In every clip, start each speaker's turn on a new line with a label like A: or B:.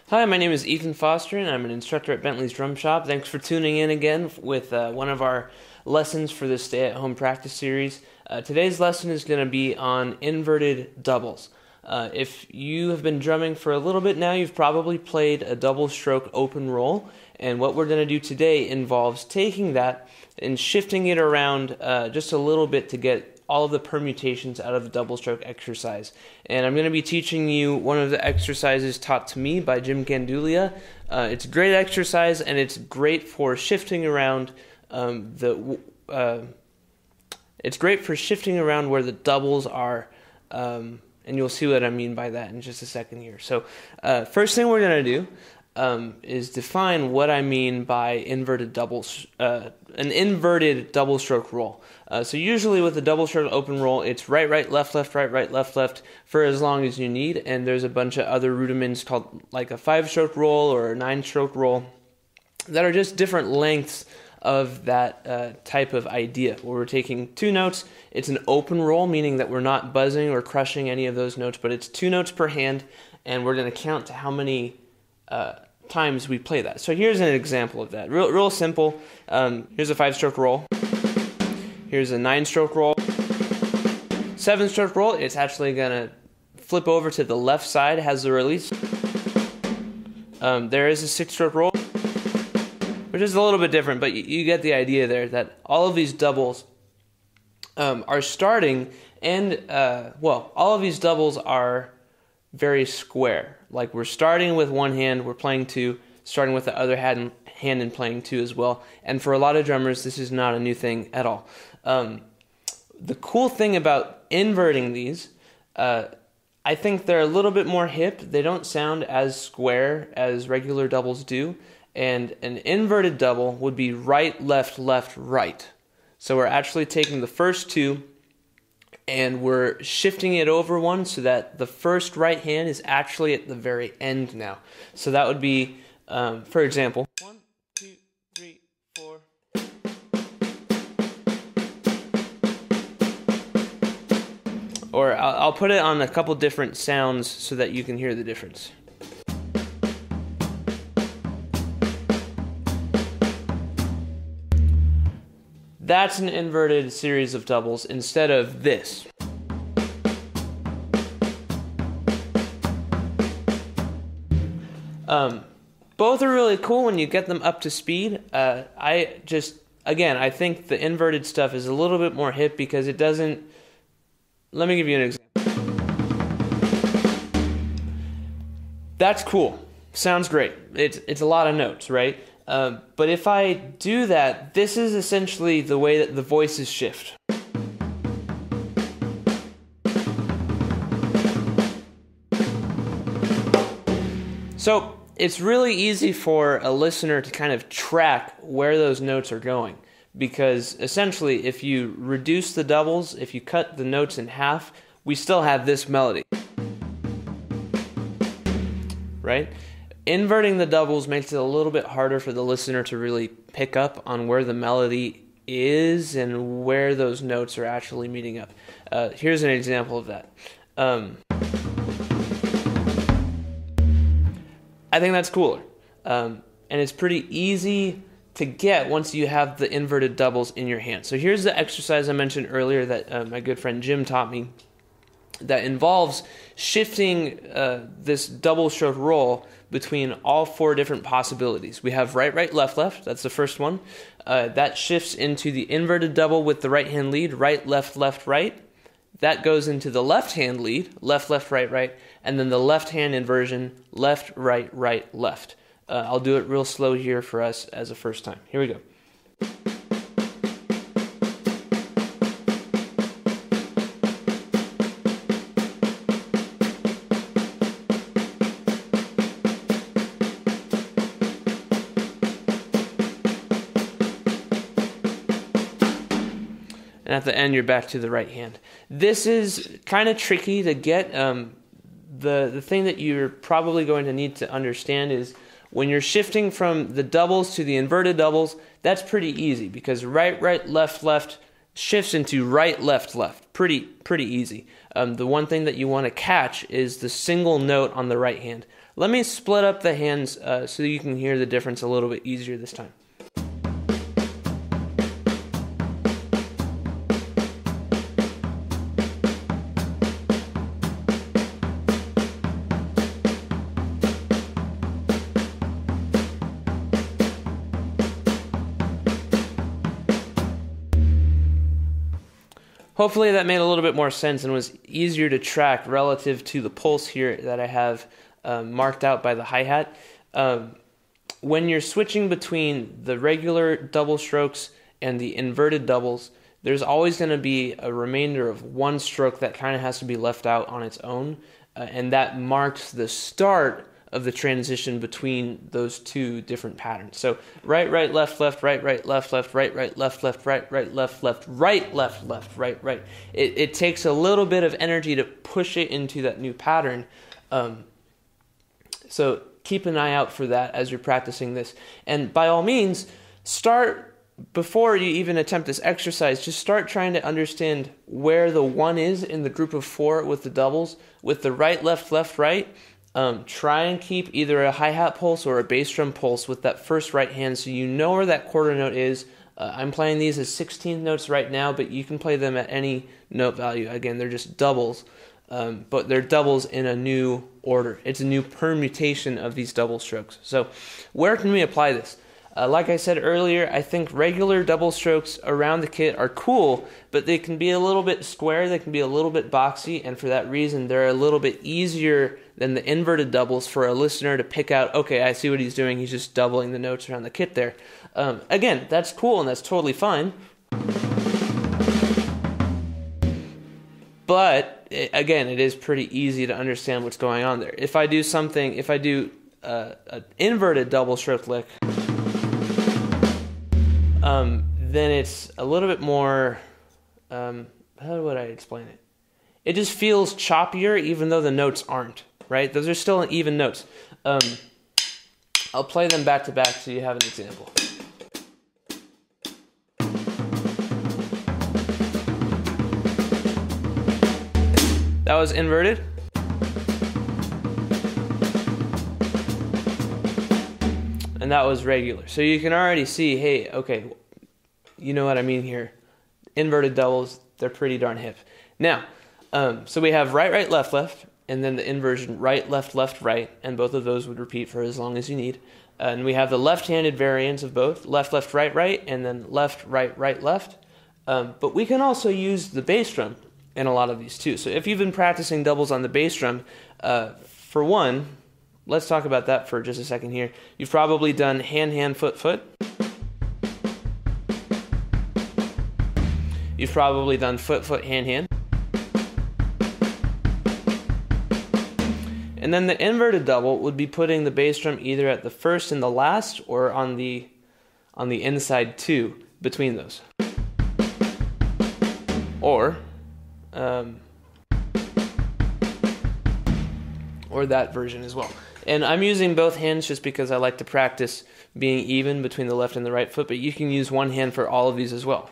A: Hi, my name is Ethan Foster, and I'm an instructor at Bentley's Drum Shop. Thanks for tuning in again with one of our lessons for this stay-at-home practice series. Today's lesson is going to be on inverted doubles. If you have been drumming for a little bit now, you've probably played a double stroke open roll, and what we're going to do today involves taking that and shifting it around just a little bit to get all of the permutations out of the double stroke exercise. And I'm going to be teaching you one of the exercises taught to me by Jim Ganduglia. It's a great exercise, and it's great for shifting around it's great for shifting around where the doubles are, and you'll see what I mean by that in just a second here. So first thing we're going to do is define what I mean by inverted doubles, an inverted double stroke roll. So usually with a double stroke open roll, it's right, right, left, left, right, right, left, left for as long as you need, and there's a bunch of other rudiments called like a 5-stroke roll or a 9-stroke roll that are just different lengths of that type of idea. Where we're taking 2 notes, it's an open roll, meaning that we're not buzzing or crushing any of those notes, but it's 2 notes per hand, and we're going to count to how many times we play that. So here's an example of that. Real simple. Here's a 5-stroke roll. Here's a 9-stroke roll. 7-stroke roll, it's actually going to flip over to the left side, has the release. There is a 6-stroke roll, which is a little bit different, but you get the idea there that all of these doubles are starting, and all of these doubles are very square. Like we're starting with one hand, we're playing 2, starting with the other hand and playing 2 as well. And for a lot of drummers, this is not a new thing at all. The cool thing about inverting these, I think they're a little bit more hip. They don't sound as square as regular doubles do. And an inverted double would be right, left, left, right. So we're actually taking the first 2 and we're shifting it over one so that the first right hand is actually at the very end now. So that would be, for example, 1, 2, 3, 4. Or I'll put it on a couple different sounds so that you can hear the difference. That's an inverted series of doubles instead of this. Both are really cool when you get them up to speed. I think the inverted stuff is a little bit more hip because it doesn't. Let me give you an example. That's cool. Sounds great. It's a lot of notes, right? But if I do that, this is essentially the way that the voices shift. So it's really easy for a listener to kind of track where those notes are going, because essentially if you reduce the doubles, if you cut the notes in half, we still have this melody, right? Inverting the doubles makes it a little bit harder for the listener to really pick up on where the melody is and where those notes are actually meeting up. Here's an example of that. I think that's cooler. And it's pretty easy to get once you have the inverted doubles in your hand. So here's the exercise I mentioned earlier that my good friend Jim taught me that involves shifting this double stroke roll between all 4 different possibilities. We have right, right, left, left. That's the first one. That shifts into the inverted double with the right hand lead, right, left, left, right. That goes into the left hand lead, left, left, right, right, and then the left hand inversion, left, right, right, left. I'll do it real slow here for us as a first time. Here we go. And at the end, you're back to the right hand. This is kind of tricky to get. The thing that you're probably going to need to understand is when you're shifting from the doubles to the inverted doubles, that's pretty easy because right, right, left, left, shifts into right, left, left. Pretty easy. The one thing that you want to catch is the single note on the right hand. Let me split up the hands so you can hear the difference a little bit easier this time. Hopefully that made a little bit more sense and was easier to track relative to the pulse here that I have marked out by the hi-hat. When you're switching between the regular double strokes and the inverted doubles, there's always going to be a remainder of one stroke that kind of has to be left out on its own, and that marks the start of the transition between those two different patterns. So right, right, left, left, right, right, left, left, right, right, left, left, right, right, left, left, right, left, left, right, right. It takes a little bit of energy to push it into that new pattern. So keep an eye out for that as you're practicing this. And by all means, start, before you even attempt this exercise, just start trying to understand where the one is in the group of four with the doubles. With the right, left, left, right, try and keep either a hi-hat pulse or a bass drum pulse with that first right hand so you know where that quarter note is. I'm playing these as 16th notes right now, but you can play them at any note value. Again, they're just doubles, but they're doubles in a new order. It's a new permutation of these double strokes. So where can we apply this? Like I said earlier, I think regular double strokes around the kit are cool, but they can be a little bit square, they can be a little bit boxy, and for that reason, they're a little bit easier than the inverted doubles for a listener to pick out, okay, I see what he's doing, he's just doubling the notes around the kit there. Again, that's cool and that's totally fine. But, again, it is pretty easy to understand what's going on there. If I do an inverted double stroke lick, then it's a little bit more, how would I explain it? It just feels choppier even though the notes aren't, right? Those are still even notes. I'll play them back to back so you have an example. That was inverted. And that was regular. So you can already see, hey, okay, you know what I mean here. Inverted doubles, they're pretty darn hip. Now, so we have right, right, left, left, and then the inversion right, left, left, right, and both of those would repeat for as long as you need. And we have the left-handed variants of both, left, left, right, right, and then left, right, right, left. But we can also use the bass drum in a lot of these too. So if you've been practicing doubles on the bass drum, for one, let's talk about that for just a second here. You've probably done hand, hand, foot, foot. You've probably done foot, foot, hand, hand. And then the inverted double would be putting the bass drum either at the first and the last or on the inside two between those. Or that version as well. And I'm using both hands just because I like to practice being even between the left and the right foot, but you can use one hand for all of these as well.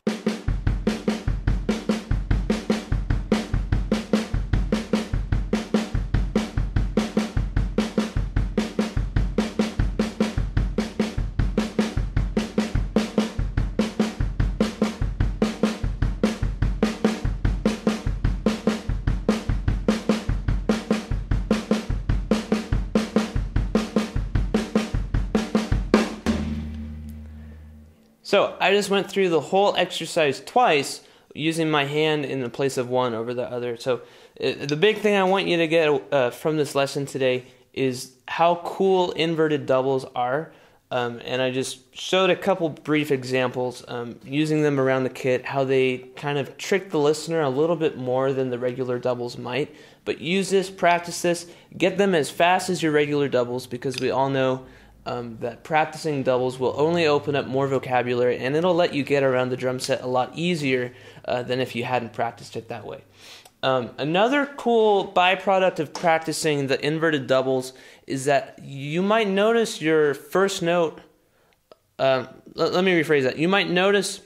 A: So I just went through the whole exercise twice using my hand in the place of one over the other. So the big thing I want you to get from this lesson today is how cool inverted doubles are. And I just showed a couple brief examples using them around the kit, how they kind of trick the listener a little bit more than the regular doubles might. But use this, practice this, get them as fast as your regular doubles, because we all know that practicing doubles will only open up more vocabulary, and it'll let you get around the drum set a lot easier than if you hadn't practiced it that way. Another cool byproduct of practicing the inverted doubles is that you might notice your first note, let me rephrase that. You might notice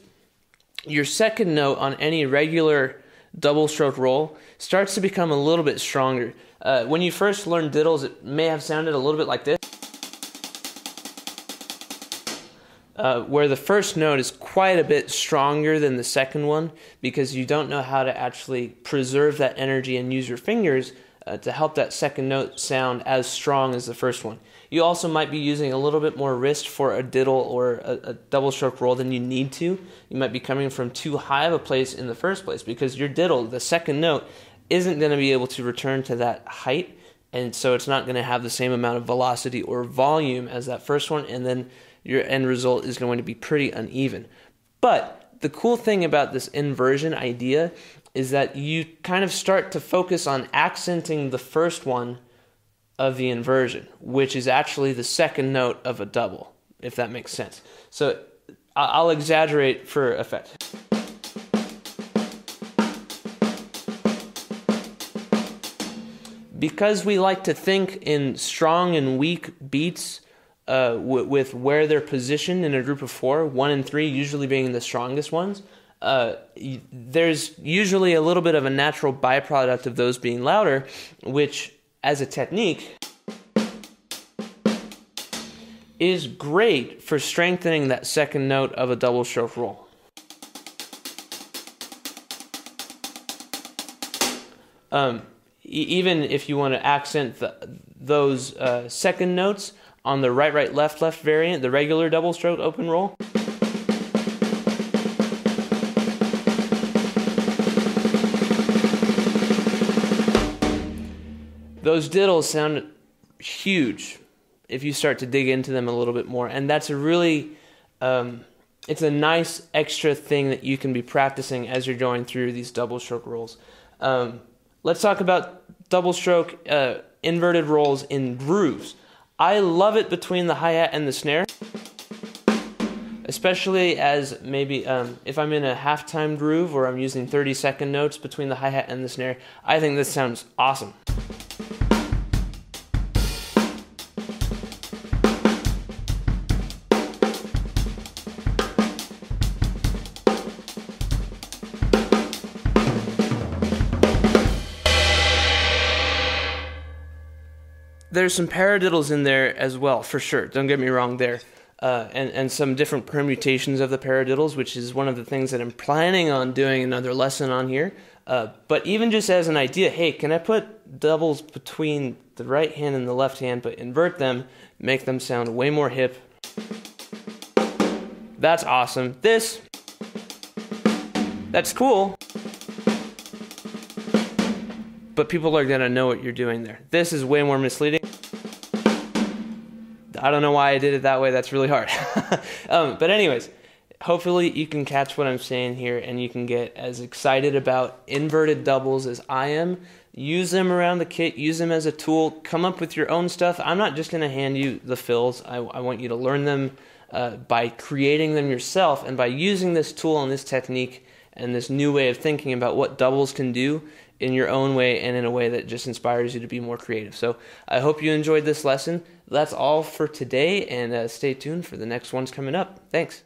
A: your second note on any regular double stroke roll starts to become a little bit stronger. When you first learn diddles, it may have sounded a little bit like this, where the first note is quite a bit stronger than the second one because you don't know how to actually preserve that energy and use your fingers to help that second note sound as strong as the first one. You also might be using a little bit more wrist for a diddle or a double stroke roll than you need to. You might be coming from too high of a place in the first place because your diddle, the second note, isn't going to be able to return to that height, and so it's not going to have the same amount of velocity or volume as that first one, and then your end result is going to be pretty uneven. But the cool thing about this inversion idea is that you kind of start to focus on accenting the first one of the inversion, which is actually the second note of a double, if that makes sense. So I'll exaggerate for effect. Because we like to think in strong and weak beats with where they're positioned in a group of 4, 1 and 3 usually being the strongest ones, there's usually a little bit of a natural byproduct of those being louder, which as a technique is great for strengthening that second note of a double stroke roll. Even if you want to accent those second notes on the right, right, left, left variant, the regular double stroke open roll, those diddles sound huge if you start to dig into them a little bit more. And that's a really, it's a nice extra thing that you can be practicing as you're going through these double stroke rolls. Let's talk about double stroke inverted rolls in grooves. I love it between the hi-hat and the snare, especially as maybe if I'm in a halftime groove or I'm using 30-second notes between the hi-hat and the snare. I think this sounds awesome. There's some paradiddles in there as well, for sure. Don't get me wrong there. And some different permutations of the paradiddles, which is one of the things that I'm planning on doing another lesson on here. But even just as an idea, hey, can I put doubles between the right hand and the left hand, but invert them, make them sound way more hip? That's awesome. That's cool. But people are going to know what you're doing there. This is way more misleading. I don't know why I did it that way. That's really hard. But anyways, hopefully you can catch what I'm saying here and you can get as excited about inverted doubles as I am. Use them around the kit. Use them as a tool. Come up with your own stuff. I'm not just going to hand you the fills. I want you to learn them by creating them yourself and by using this tool and this technique and this new way of thinking about what doubles can do in your own way and in a way that just inspires you to be more creative. So I hope you enjoyed this lesson. That's all for today, and stay tuned for the next ones coming up. Thanks.